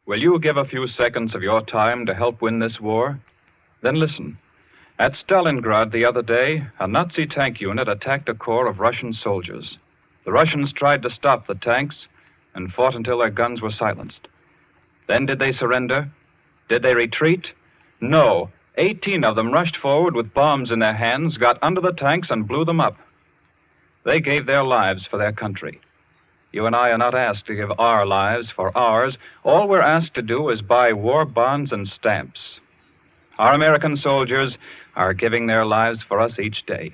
Will you give a few seconds of your time to help win this war? Then listen. At Stalingrad the other day, a Nazi tank unit attacked a corps of Russian soldiers. The Russians tried to stop the tanks and fought until their guns were silenced. Then did they surrender? Did they retreat? No. 18 of them rushed forward with bombs in their hands, got under the tanks, and blew them up. They gave their lives for their country. You and I are not asked to give our lives for ours. All we're asked to do is buy war bonds and stamps. Our American soldiers are giving their lives for us each day.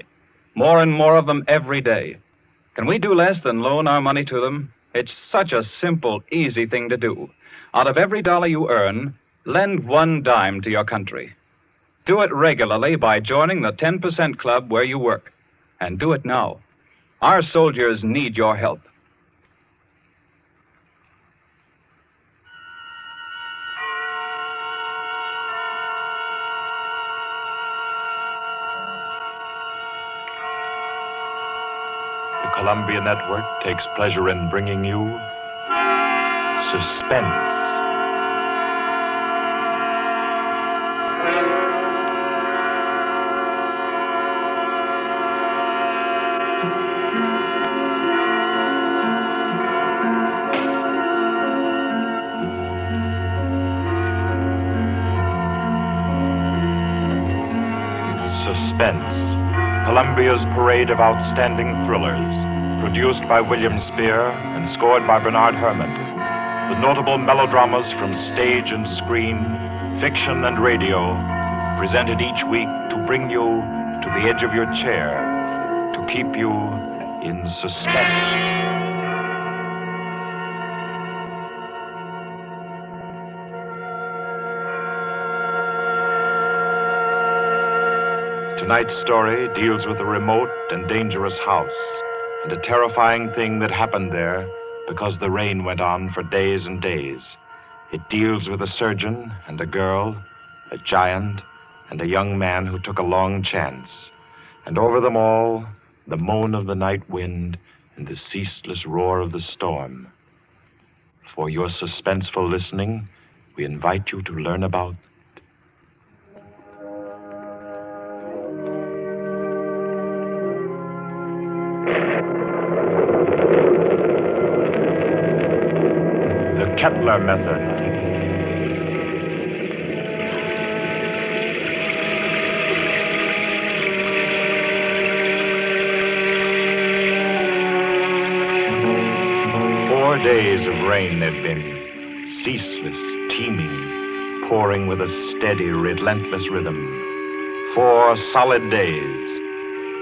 More and more of them every day. Can we do less than loan our money to them? It's such a simple, easy thing to do. Out of every dollar you earn, lend 1 dime to your country. Do it regularly by joining the 10% Club where you work. And do it now. Our soldiers need your help. The Columbia Network takes pleasure in bringing you Suspense. Suspense, Columbia's parade of outstanding thrillers, produced by William Spear and scored by Bernard Herrmann. The notable melodramas from stage and screen, fiction and radio, presented each week to bring you to the edge of your chair, to keep you in suspense. Tonight's story deals with a remote and dangerous house and a terrifying thing that happened there because the rain went on for days and days. It deals with a surgeon and a girl, a giant, and a young man who took a long chance. And over them all, the moan of the night wind and the ceaseless roar of the storm. For your suspenseful listening, we invite you to learn about Kettler method. Four days of rain they've been, ceaseless, teeming, pouring with a steady, relentless rhythm. 4 solid days.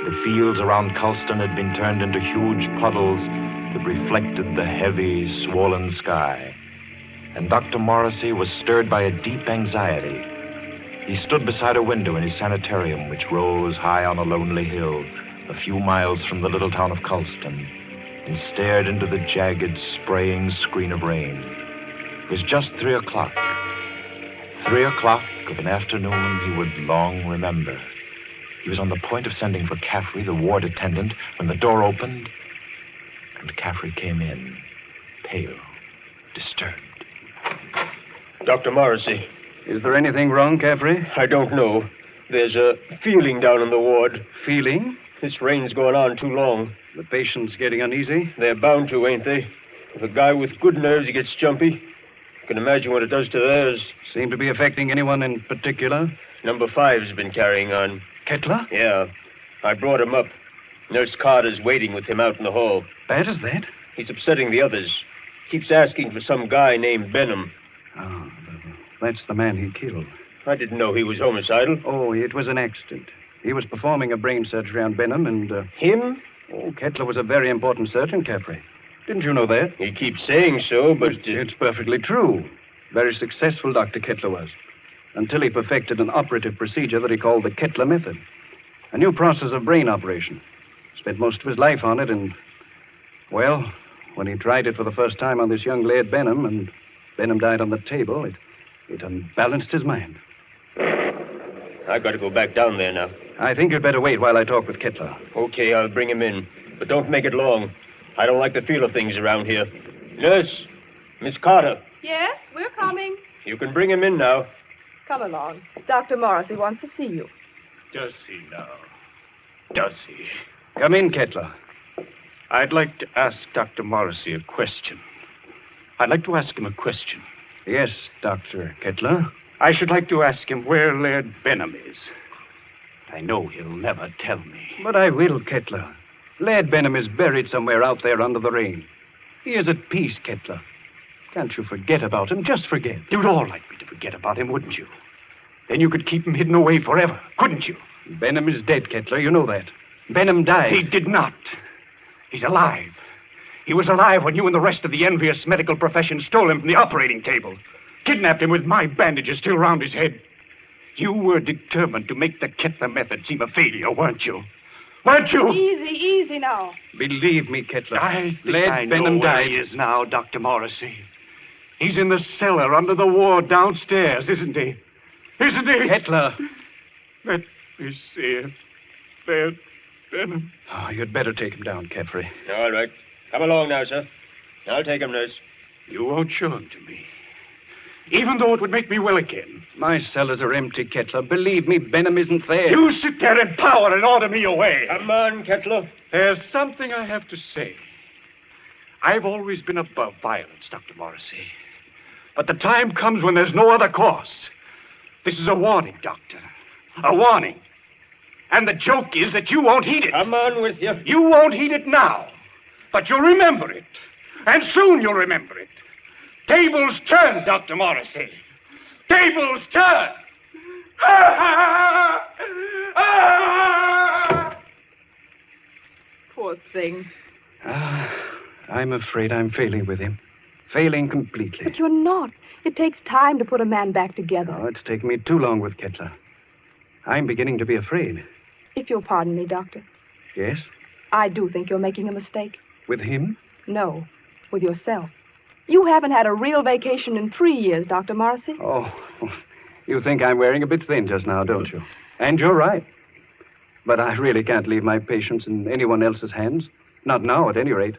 The fields around Culston had been turned into huge puddles that reflected the heavy, swollen sky. And Dr. Morrissey was stirred by a deep anxiety. He stood beside a window in his sanitarium, which rose high on a lonely hill a few miles from the little town of Culston, and stared into the jagged, spraying screen of rain. It was just 3 o'clock. 3 o'clock of an afternoon he would long remember. He was on the point of sending for Caffrey, the ward attendant, when the door opened, and Caffrey came in, pale, disturbed. Dr. Morrissey. Is there anything wrong, Caffrey? I don't know. There's a feeling down in the ward. Feeling? This rain's going on too long. The patient's getting uneasy? They're bound to, ain't they? If a guy with good nerves gets jumpy, you can imagine what it does to theirs. Seem to be affecting anyone in particular? Number 5's been carrying on. Kettler? Yeah. I brought him up. Nurse Carter's waiting with him out in the hall. Bad as that? He's upsetting the others. Keeps asking for some guy named Benham. Oh, that's the man he killed. I didn't know he was homicidal. Oh, it was an accident. He was performing a brain surgery on Benham and... Him? Oh, Kettler was a very important surgeon, Caffrey. Didn't you know that? He keeps saying so, but... It's perfectly true. Very successful Dr. Kettler was. Until he perfected an operative procedure that he called the Kettler method. A new process of brain operation. Spent most of his life on it and... Well, when he tried it for the first time on this young lad Benham, and Benham died on the table, it unbalanced his mind. I've got to go back down there now. I think you'd better wait while I talk with Kettler. Okay, I'll bring him in. But don't make it long. I don't like the feel of things around here. Nurse, Miss Carter. Yes, we're coming. You can bring him in now. Come along. Dr. Morrissey wants to see you. Does he now? Does he? Come in, Kettler. I'd like to ask Dr. Morrissey a question. I'd like to ask him a question. Yes, Dr. Kettler. I should like to ask him where Laird Benham is. I know he'll never tell me. But I will, Kettler. Laird Benham is buried somewhere out there under the rain. He is at peace, Kettler. Can't you forget about him? Just forget. You'd all like me to forget about him, wouldn't you? Then you could keep him hidden away forever, couldn't you? Benham is dead, Kettler. You know that. Benham died. He did not. He's alive. He was alive when you and the rest of the envious medical profession stole him from the operating table. Kidnapped him with my bandages still round his head. You were determined to make the Kettler method seem a failure, weren't you? Weren't you? Easy now. Believe me, Kettler. I think Laird I know Benham where died. he is now, Dr. Morrissey. He's in the cellar under the ward downstairs, isn't he? Isn't he? Kettler. Let me see it. Laird Benham. Oh, you'd better take him down, Caffrey. All right. Come along now, sir. I'll take him, nurse. You won't show him to me. Even though it would make me well again. My cellars are empty, Kettler. Believe me, Benham isn't there. You sit there in power and order me away. Come on, Kettler. There's something I have to say. I've always been above violence, Dr. Morrissey. But the time comes when there's no other course. This is a warning, Doctor. A warning. And the joke is that you won't heed it. Come on with you. You won't heed it now. But you'll remember it. And soon you'll remember it. Tables turn, Dr. Morrissey. Tables turn. Poor thing. I'm afraid I'm failing with him. Failing completely. But you're not. It takes time to put a man back together. Oh, it's taken me too long with Kettler. I'm beginning to be afraid. If you'll pardon me, Doctor, Yes? I do think you're making a mistake. With him? No, with yourself. You haven't had a real vacation in 3 years, Dr. Morrissey. Oh, you think I'm wearing a bit thin just now, don't you? And you're right. But I really can't leave my patients in anyone else's hands. Not now, at any rate.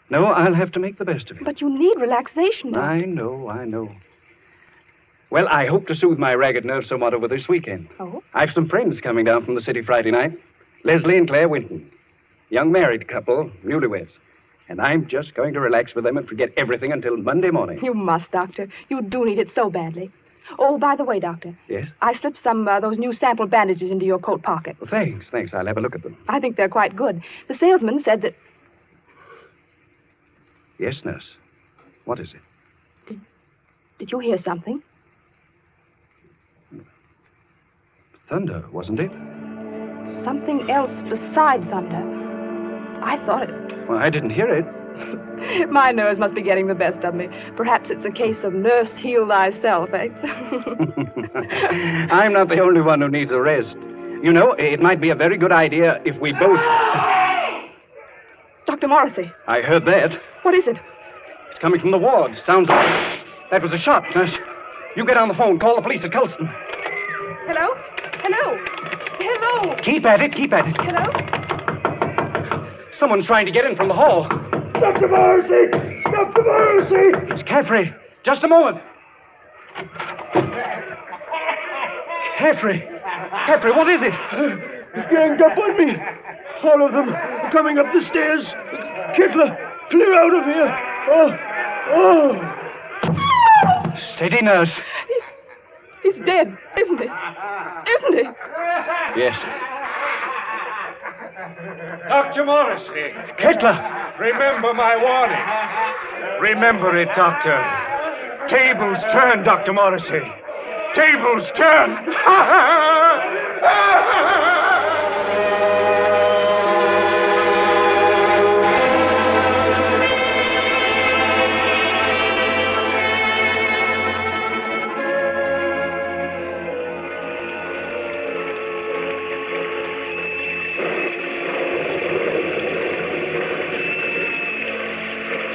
No, I'll have to make the best of it. But you need relaxation, Doctor. I know. Well, I hope to soothe my ragged nerves somewhat over this weekend. Oh? I've some friends coming down from the city Friday night. Leslie and Claire Winton. Young married couple, newlyweds. And I'm just going to relax with them and forget everything until Monday morning. You must, Doctor. You do need it so badly. Oh, by the way, Doctor. Yes? I slipped some those new sample bandages into your coat pocket. Thanks. I'll have a look at them. I think they're quite good. The salesman said that... Yes, nurse. What is it? Did you hear something? Thunder, wasn't it? Something else besides thunder. I thought it... Well, I didn't hear it. My nerves must be getting the best of me. Perhaps it's a case of nurse heal thyself, eh? I'm not the only one who needs a rest. You know, it might be a very good idea if we both... Dr. Morrissey, I heard that. what is it? It's coming from the ward. Sounds like... That was a shot, nurse. You get on the phone. Call the police at Colston. Hello? Keep at it. Hello? Someone's trying to get in from the hall. Dr. Morrissey! Dr. Morrissey! It's Caffrey. Just a moment. Caffrey, what is it? He's ganged up on me. All of them are coming up the stairs. Kettler, clear out of here. Oh. Steady, nurse. He's dead, isn't he? Yes. Dr. Morrissey. Kettler. Remember my warning. Remember it, Doctor. Tables turn, Dr. Morrissey. Tables turn.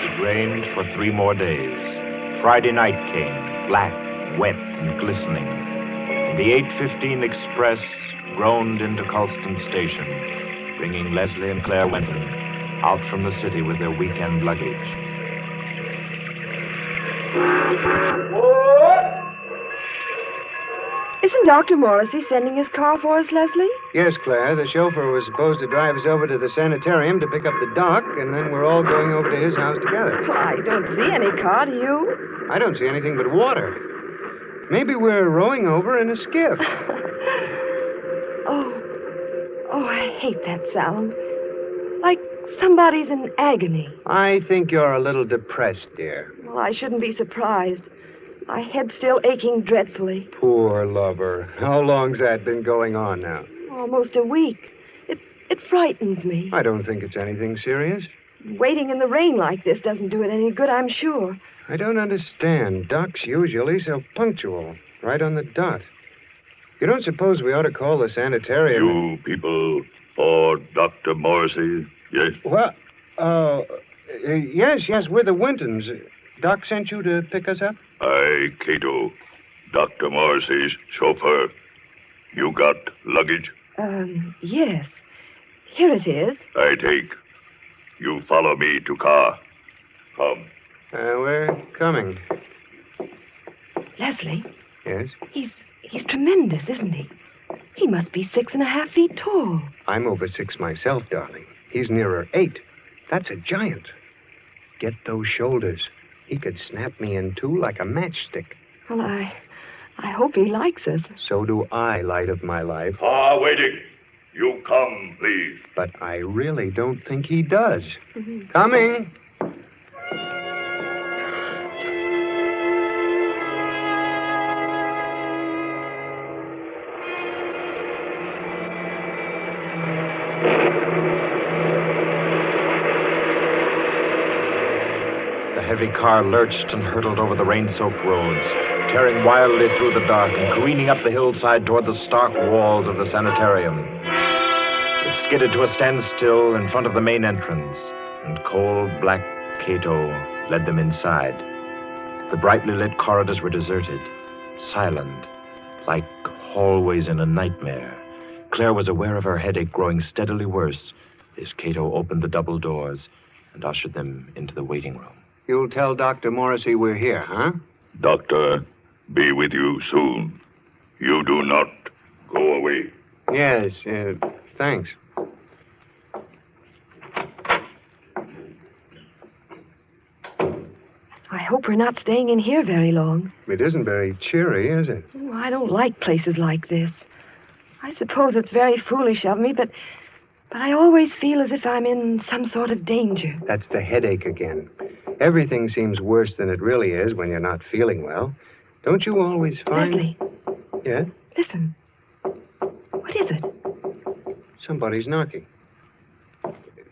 It rained for 3 more days. Friday night came, black, wet, and glistening. And the 8:15 express groaned into Colston Station, bringing Leslie and Claire Winton out from the city with their weekend luggage. Isn't Dr. Morrissey sending his car for us, Leslie? Yes, Claire. The chauffeur was supposed to drive us over to the sanitarium to pick up the doc, and then we're all going over to his house together. Well, I don't see any car, do you? I don't see anything but water. Maybe we're rowing over in a skiff. Oh, I hate that sound. Like somebody's in agony. I think you're a little depressed, dear. Well, I shouldn't be surprised. My head's still aching dreadfully. Poor lover. How long's that been going on now? Almost a week. It frightens me. I don't think it's anything serious. Waiting in the rain like this doesn't do it any good, I'm sure. I don't understand. Doc's usually so punctual. Right on the dot. You don't suppose we ought to call the sanitarium? You people for Dr. Morrissey, yes? Well, yes, we're the Wintons. Doc sent you to pick us up? I, Cato, Dr. Morrissey's chauffeur. You got luggage? Yes. Here it is. I take. You follow me to car. Come. We're coming. Leslie, Yes? he's tremendous, isn't he? He must be 6.5 feet tall. I'm over 6 myself, darling. He's nearer 8. That's a giant. Get those shoulders. He could snap me in two like a matchstick. Well, I hope he likes us. So do I, light of my life. Car waiting. You come, please. But I really don't think he does. Coming. The heavy car lurched and hurtled over the rain-soaked roads, tearing wildly through the dark and careening up the hillside toward the stark walls of the sanitarium. It skidded to a standstill in front of the main entrance, and cold black Cato led them inside. The brightly lit corridors were deserted, silent, like hallways in a nightmare. Claire was aware of her headache growing steadily worse as Cato opened the double doors and ushered them into the waiting room. You'll tell Dr. Morrissey we're here, huh? Doctor, be with you soon. You do not go away. Yes, thanks. I hope we're not staying in here very long. It isn't very cheery, is it? Oh, I don't like places like this. I suppose it's very foolish of me, but I always feel as if I'm in some sort of danger. That's the headache again. Everything seems worse than it really is when you're not feeling well. Don't you always find... Leslie, Yeah? listen. What is it? Somebody's knocking.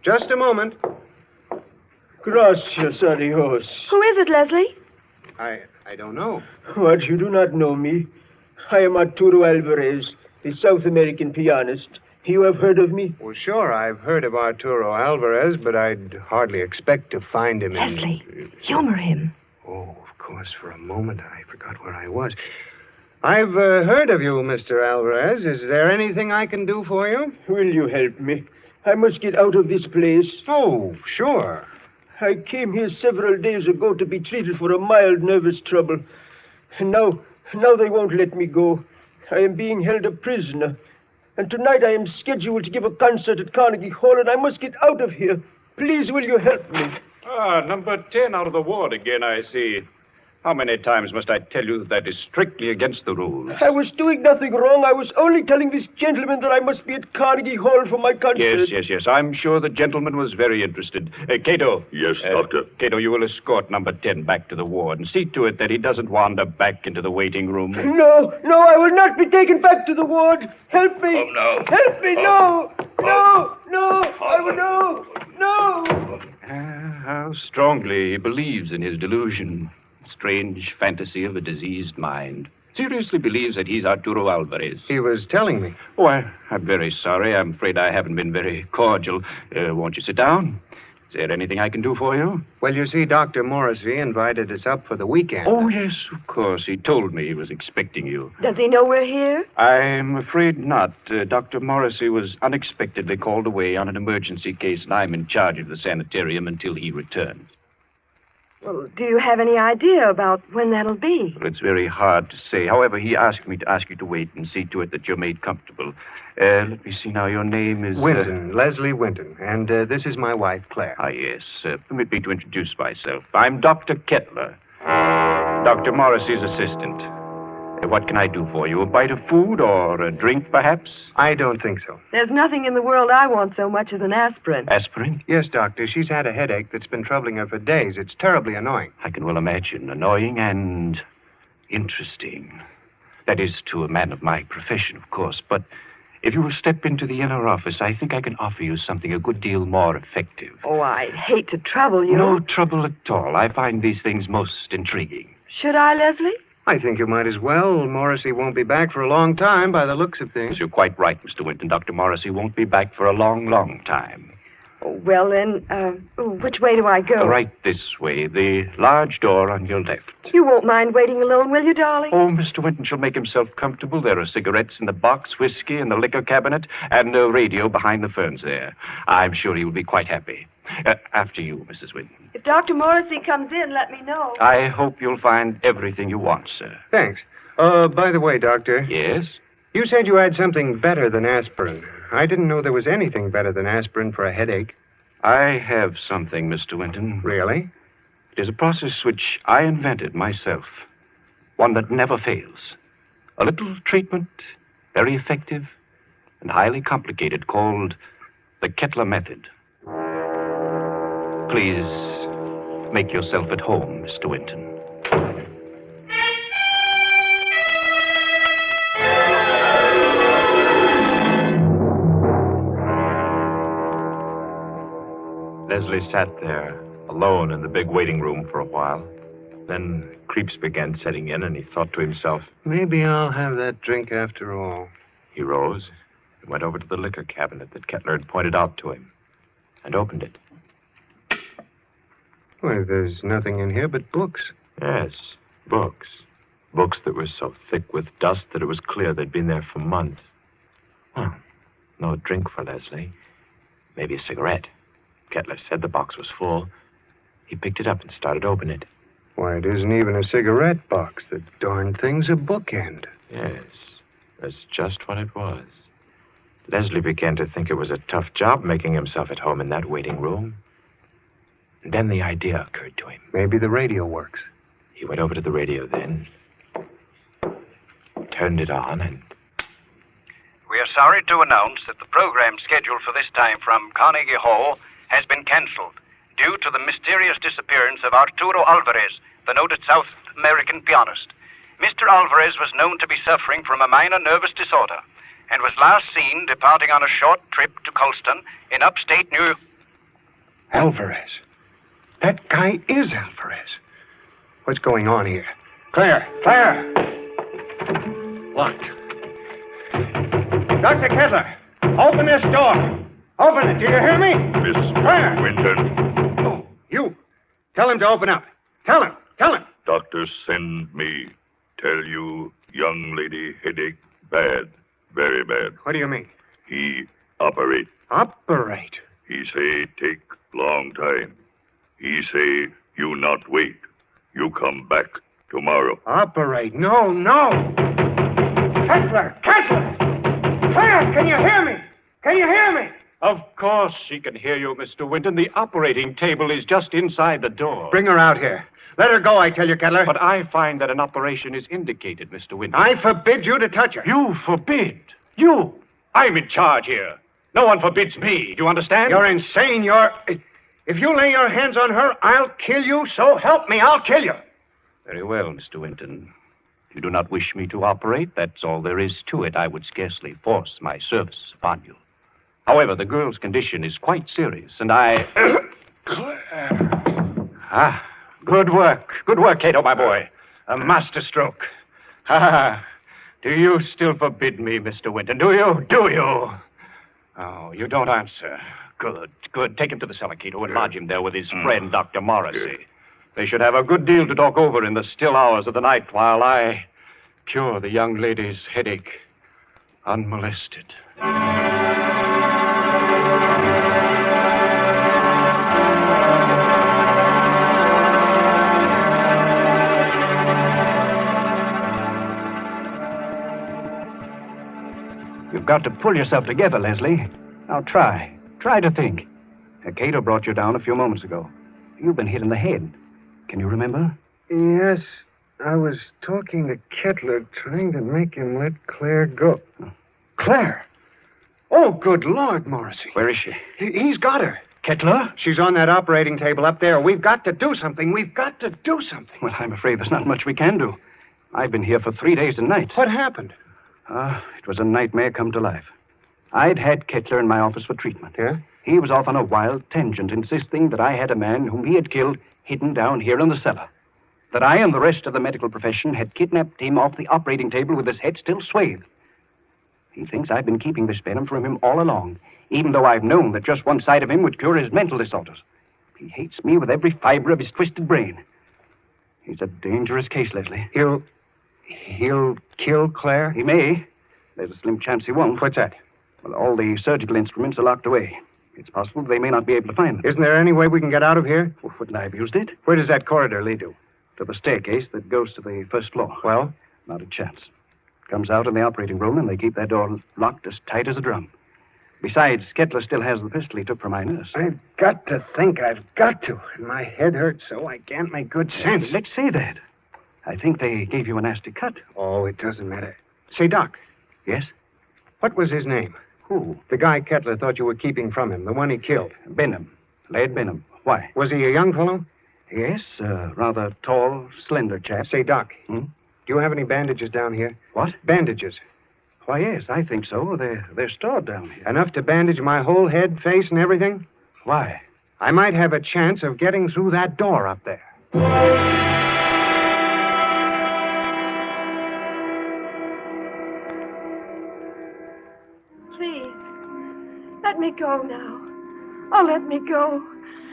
Just a moment. Gracias a Dios. Who is it, Leslie? I don't know. What, you do not know me? I am Arturo Alvarez, the South American pianist. You have heard of me? Well, sure, I've heard of Arturo Alvarez, but I'd hardly expect to find him Leslie, in... humor him. Oh, of course, for a moment I forgot where I was. I've heard of you, Mr. Alvarez. Is there anything I can do for you? Will you help me? I must get out of this place. Oh, sure. I came here several days ago to be treated for a mild nervous trouble. And now they won't let me go. I am being held a prisoner. And tonight I am scheduled to give a concert at Carnegie Hall, and I must get out of here. Please, will you help me? Number 10 out of the ward again, I see. How many times must I tell you that is strictly against the rules? I was doing nothing wrong. I was only telling this gentleman that I must be at Carnegie Hall for my concert. Yes. I'm sure the gentleman was very interested. Cato. Yes, Doctor. Cato, you will escort number 10 back to the ward and see to it that he doesn't wander back into the waiting room. No, I will not be taken back to the ward. Help me. Come now. Help me, no. I will no. How strongly he believes in his delusion. Strange fantasy of a diseased mind. Seriously believes that he's Arturo Alvarez. He was telling me. Oh, I'm very sorry. I'm afraid I haven't been very cordial. Won't you sit down? Is there anything I can do for you? Well, you see, Dr. Morrissey invited us up for the weekend. Oh, yes, of course. He told me he was expecting you. Does he know we're here? I'm afraid not. Dr. Morrissey was unexpectedly called away on an emergency case, and I'm in charge of the sanitarium until he returns. Well, do you have any idea about when that'll be? Well, it's very hard to say. However, he asked me to ask you to wait and see to it that you're made comfortable. Let me see now. Your name is... Winton, Leslie Winton. And this is my wife, Claire. Ah, yes. Permit me to introduce myself. I'm Dr. Kettler, Dr. Morrissey's assistant. What can I do for you? A bite of food or a drink, perhaps? I don't think so. There's nothing in the world I want so much as an aspirin. Aspirin? Yes, Doctor. She's had a headache that's been troubling her for days. It's terribly annoying. I can well imagine. Annoying and interesting. That is, to a man of my profession, of course. But if you will step into the inner office, I think I can offer you something a good deal more effective. Oh, I'd hate to trouble you. No trouble at all. I find these things most intriguing. Should I, Leslie? I think you might as well. Morrissey won't be back for a long time by the looks of things. You're quite right, Mr. Winton. Dr. Morrissey won't be back for a long, long time. Oh, well, then, which way do I go? Right this way, the large door on your left. You won't mind waiting alone, will you, darling? Oh, Mr. Winton shall make himself comfortable. There are cigarettes in the box, whiskey in the liquor cabinet, and a radio behind the ferns there. I'm sure he will be quite happy. After you, Mrs. Winton. If Dr. Morrissey comes in, let me know. I hope you'll find everything you want, sir. Thanks. By the way, Doctor. Yes? You said you had something better than aspirin. I didn't know there was anything better than aspirin for a headache. I have something, Mr. Winton. Really? It is a process which I invented myself. One that never fails. A little treatment, very effective and highly complicated, called the Kettler method. Please make yourself at home, Mr. Winton. Leslie sat there, alone in the big waiting room for a while. Then creeps began setting in, and he thought to himself, Maybe I'll have that drink after all. He rose and went over to the liquor cabinet that Kettler had pointed out to him and opened it. Why, there's nothing in here but books. Yes, books. Books that were so thick with dust that it was clear they'd been there for months. Well, no drink for Leslie. Maybe a cigarette. Kettler said the box was full. He picked it up and started to open it. Why, it isn't even a cigarette box. The darn thing's a bookend. Yes, that's just what it was. Leslie began to think it was a tough job making himself at home in that waiting room. And then the idea occurred to him. Maybe the radio works. He went over to the radio then, turned it on, and... We are sorry to announce that the program scheduled for this time from Carnegie Hall has been cancelled due to the mysterious disappearance of Arturo Alvarez, the noted South American pianist. Mr. Alvarez was known to be suffering from a minor nervous disorder and was last seen departing on a short trip to Colston in upstate New York. Alvarez. That guy is Alvarez. What's going on here? Claire! Claire! Locked. Dr. Kettler, open this door. Open it. Do you hear me? Miss Claire! Winton, Oh, you. Tell him to open up. Tell him. Tell him. doctor send me. Tell you, young lady headache bad. Very bad. What do you mean? He operate. Operate. He say take long time. He say you not wait. You come back tomorrow. Operate. No, no. Kettler! Kettler! Claire, can you hear me? Can you hear me? Of course she can hear you, Mr. Winton. The operating table is just inside the door. Bring her out here. Let her go, I tell you, Kettler. But I find that an operation is indicated, Mr. Winton. I forbid you to touch her. You forbid? You? I'm in charge here. No one forbids me. Do you understand? You're insane. If you lay your hands on her, I'll kill you. So help me, I'll kill you. Very well, Mr. Winton. If you do not wish me to operate, that's all there is to it. I would scarcely force my services upon you. However, the girl's condition is quite serious, and I... Good work. Good work, Cato, my boy. A masterstroke. Do you still forbid me, Mr. Winton? Do you? Do you? Oh, you don't answer. Good, good. Take him to the cellar, Cato, and lodge him there with his friend, Dr. Morrissey. They should have a good deal to talk over in the still hours of the night while I cure the young lady's headache unmolested. You've got to pull yourself together, Leslie. Now try. Try to think. Cato brought you down a few moments ago. You've been hit in the head. Can you remember? Yes, I was talking to Kettler, trying to make him let Claire go. Claire? Oh, good Lord, Morrissey. Where is she? He's got her. Kettler? She's on that operating table up there. We've got to do something. We've got to do something. Well, I'm afraid there's not much we can do. I've been here for 3 days and nights. What happened? It was a nightmare come to life. I'd had Kettler in my office for treatment. Yeah? He was off on a wild tangent, insisting that I had a man whom he had killed hidden down here in the cellar. That I and the rest of the medical profession had kidnapped him off the operating table with his head still swathed. He thinks I've been keeping this venom from him all along, even though I've known that just one side of him would cure his mental disorders. He hates me with every fiber of his twisted brain. He's a dangerous case, Leslie. He'll kill Claire? He may. There's a slim chance he won't. What's that? Well, all the surgical instruments are locked away. It's possible they may not be able to find them. Isn't there any way we can get out of here? Well, wouldn't I have used it? Where does that corridor lead to? To the staircase that goes to the first floor. Well? Not a chance. Comes out in the operating room, and they keep that door locked as tight as a drum. Besides, Kettler still has the pistol he took from my nurse. I've got to think. I've got to. And my head hurts so I can't make good sense. Let's say that. I think they gave you a nasty cut. Oh, it doesn't matter. Say, Doc, Yes? what was his name? Who? The guy Kettler thought you were keeping from him, the one he killed. Benham. Laird Benham. Why? Was he a young fellow? Yes, rather tall, slender chap. Say, Doc, Hmm? do you have any bandages down here? What? Bandages. Why, yes, I think so. They're stored down here. Enough to bandage my whole head, face, and everything? Why? I might have a chance of getting through that door up there. Please, let me go now. Oh, let me go.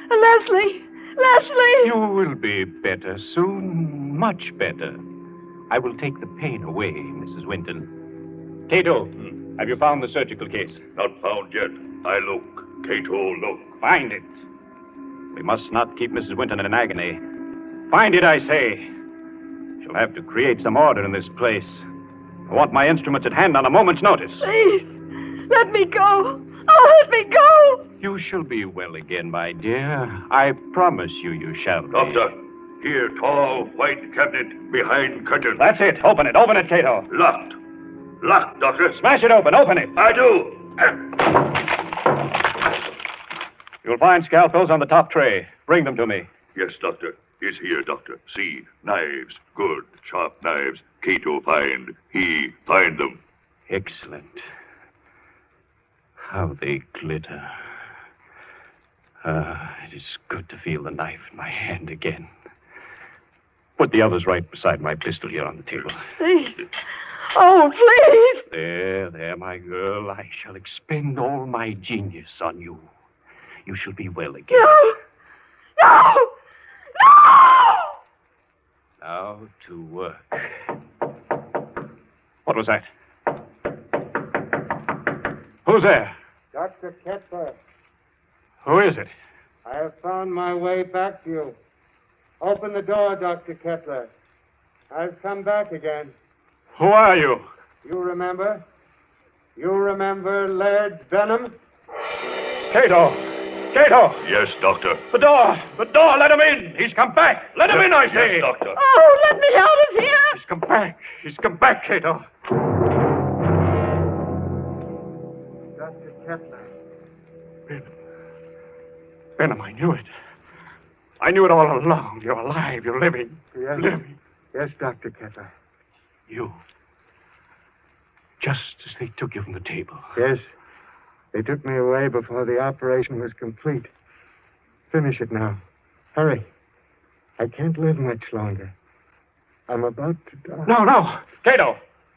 Leslie! Leslie! You will be better soon. Much better. I will take the pain away, Mrs. Winton. Cato, have you found the surgical case? Not found yet. I look. Cato, look. Find it. We must not keep Mrs. Winton in agony. Find it, I say. She'll have to create some order in this place. I want my instruments at hand on a moment's notice. Please, let me go. Oh, let me go. You shall be well again, my dear. I promise you shall be. Doctor, here, tall, white cabinet behind curtain. That's it. Open it, Cato. Locked. Locked, Doctor. Smash it open. Open it. I do. You'll find scalpels on the top tray. Bring them to me. Yes, Doctor. Is here, Doctor. See, knives. Good, sharp knives. Cato find. He find them. Excellent. How they glitter. It is good to feel the knife in my hand again. Put the others right beside my pistol here on the table. Please. Oh, please. There, my girl. I shall expend all my genius on you. You shall be well again. No. No. No. Now to work. What was that? Who's there? Dr. Kettler, Who is it? I have found my way back to you. Open the door, Dr. Kettler. I've come back again. Who are you? You remember? You remember Laird Benham? Cato! Yes, Doctor. The door! Let him in! He's come back! Let him in, I say! Yes, Doctor. Oh, let me out of here. He's come back, Cato. Dr. Kettler. Benham, I knew it. I knew it all along. You're alive. You're living. Yes. Living. Yes, Dr. Kettler. You. Just as they took you from the table. Yes. They took me away before the operation was complete. Finish it now. Hurry. I can't live much longer. I'm about to die. No. Cato,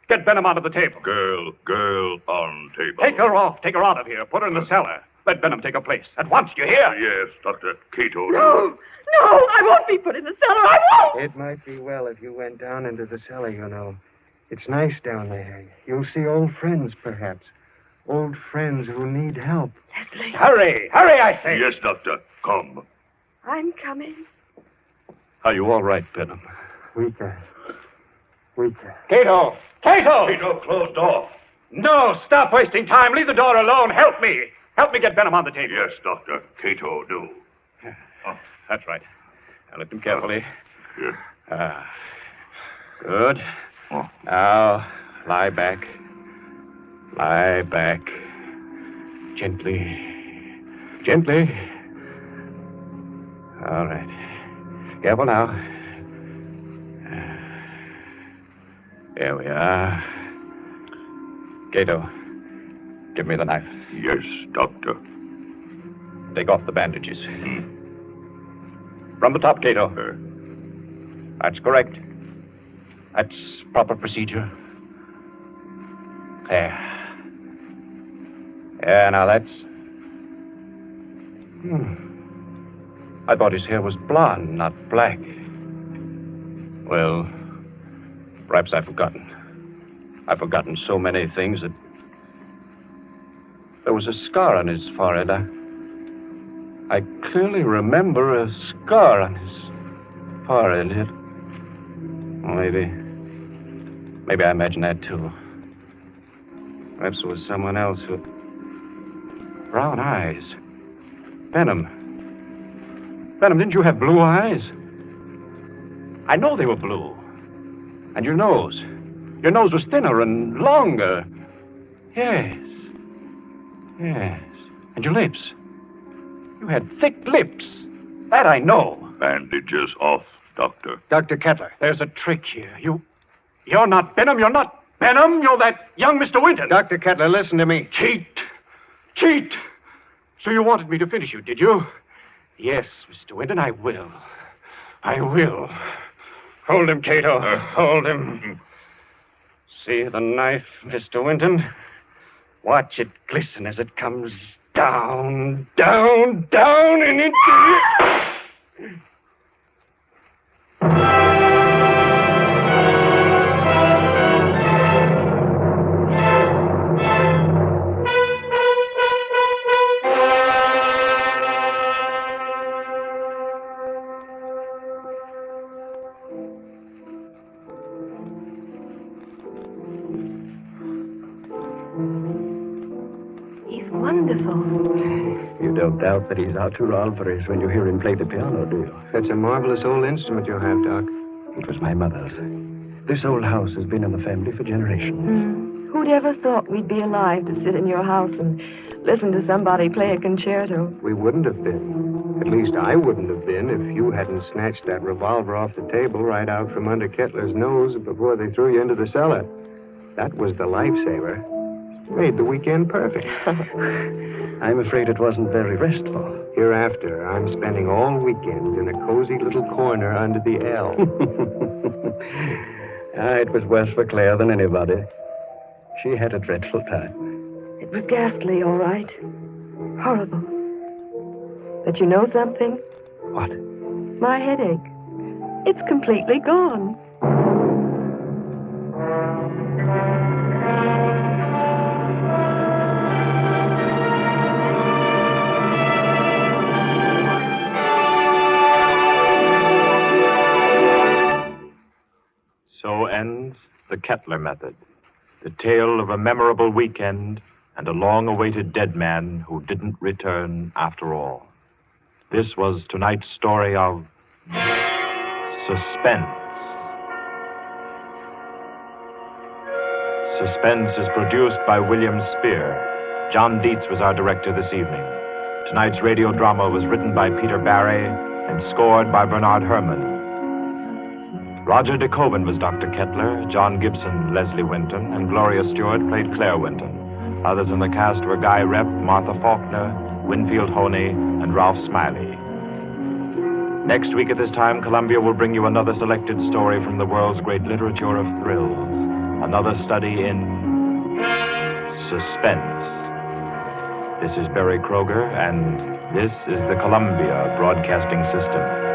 get Benham onto the table. Girl on table. Take her off. Take her out of here. Put her in the cellar. Let Benham take her place. At once, do you hear? Yes, Doctor. Cato. No. I won't be put in the cellar. I won't. It might be well if you went down into the cellar, you know. It's nice down there. You'll see old friends, perhaps. Old friends who need help. Leslie. Hurry, I say. Yes, Doctor. Come. I'm coming. Are you all right, Benham? Weaker. Cato! Cato, close door. No, stop wasting time. Leave the door alone. Help me. Help me get Benham on the table. Yes, Doctor. Cato, do. That's right. Now lift him carefully. Yes. Good. Oh. Now, lie back. Lie back. Gently. Gently. All right. Careful now. There we are. Cato, give me the knife. Yes, Doctor. Take off the bandages. From the top, Cato. That's correct. That's proper procedure. There. Yeah, now that's... I thought his hair was blonde, not black. Well, perhaps I've forgotten. I've forgotten so many things that... There was a scar on his forehead. I clearly remember a scar on his forehead. Maybe I imagined that, too. Perhaps it was someone else with brown eyes. Benham, didn't you have blue eyes? I know they were blue. And your nose. Your nose was thinner and longer. Yes. Yes. And your lips. You had thick lips. That I know. Bandages off, Doctor. Dr. Kettler, there's a trick here. You're not Benham. You're not Benham. You're that young Mr. Winton. Dr. Kettler, listen to me. Cheat. Cheat. So you wanted me to finish you, did you? Yes, Mr. Winton, I will. I will. Hold him, Cato. Hold him. See the knife, Mr. Winton? Watch it glisten as it comes down, down, down, and into... You don't doubt that he's Arturo Alvarez when you hear him play the piano, do you? That's a marvelous old instrument you have, Doc. It was my mother's. This old house has been in the family for generations. Who'd ever thought we'd be alive to sit in your house and listen to somebody play a concerto? We wouldn't have been. At least I wouldn't have been if you hadn't snatched that revolver off the table right out from under Kettler's nose before they threw you into the cellar. That was the lifesaver. Made the weekend perfect. I'm afraid it wasn't very restful. Hereafter, I'm spending all weekends in a cozy little corner under the L. It was worse for Claire than anybody. She had a dreadful time. It was ghastly, all right. Horrible. But you know something? What? My headache. It's completely gone. So ends the Kettler method, the tale of a memorable weekend and a long-awaited dead man who didn't return after all. This was tonight's story of Suspense. Suspense is produced by William Spear. John Dietz was our director this evening. Tonight's radio drama was written by Peter Barry and scored by Bernard Herrmann. Roger DeKoven was Dr. Kettler, John Gibson, Leslie Winton, and Gloria Stewart played Claire Winton. Others in the cast were Guy Rep, Martha Faulkner, Winfield Honey, and Ralph Smiley. Next week at this time, Columbia will bring you another selected story from the world's great literature of thrills. Another study in suspense. This is Barry Kroger, and this is the Columbia Broadcasting System.